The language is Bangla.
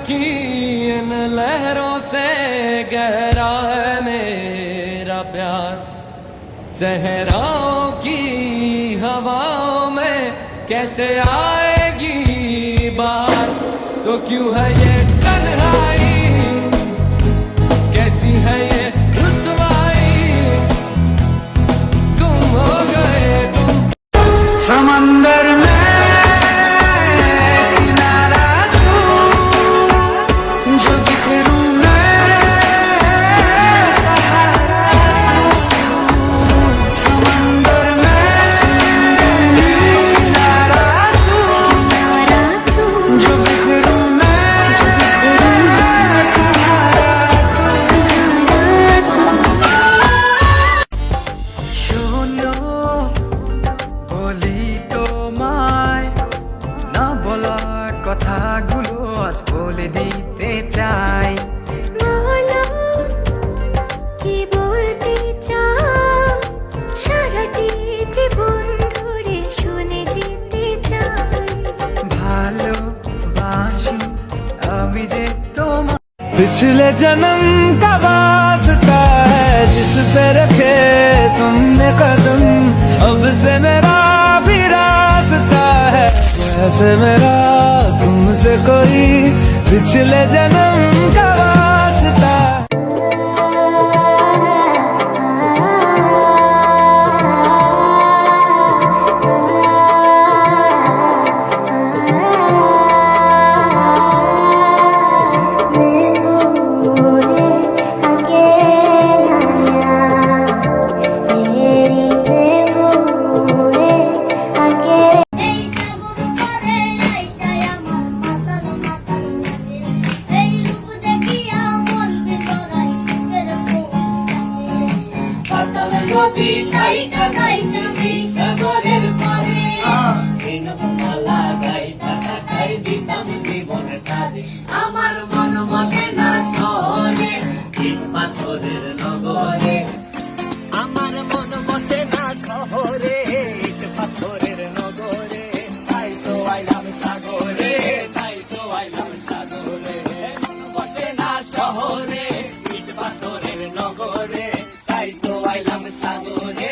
की इन लहरों से गहरा है मेरा प्यार। सहराओं की हवाओं में कैसे आएगी बात, तो क्यों है ये तन्हाई, कैसी है ये रुसवाई, गुम हो गए तुम समंदर में। কথাগুলো আজ বলে দিতে চাই, বলো কি বলতে চাও, সারাটি জীবন ধরে শুনে যেতে চাই। ভালোবাসি আমি যে তোমার। पिछले जन्म का वास्ता है जिस पे रखे तुमने कदम, अब से मेरा भी रास्ता है जैसे मेरा तुमसे कोई पिछले जन्म का वास्ता। গাইতা গাইতা সাগরের পারে সিনমালা গাইতা কাটাই দিতাম জীবনটারে। আমার মন বসে না শহরে, ইট পাথরের নগরে। আমার মন বসে না শহরে, ইট পাথরের নগরে। তাই তো আইলাম সাগরে, তাই তো আইলাম সাগরে। মন বসে না শহরে, ইট পাথরের নগরে। তাই তো আইলাম সাগরে।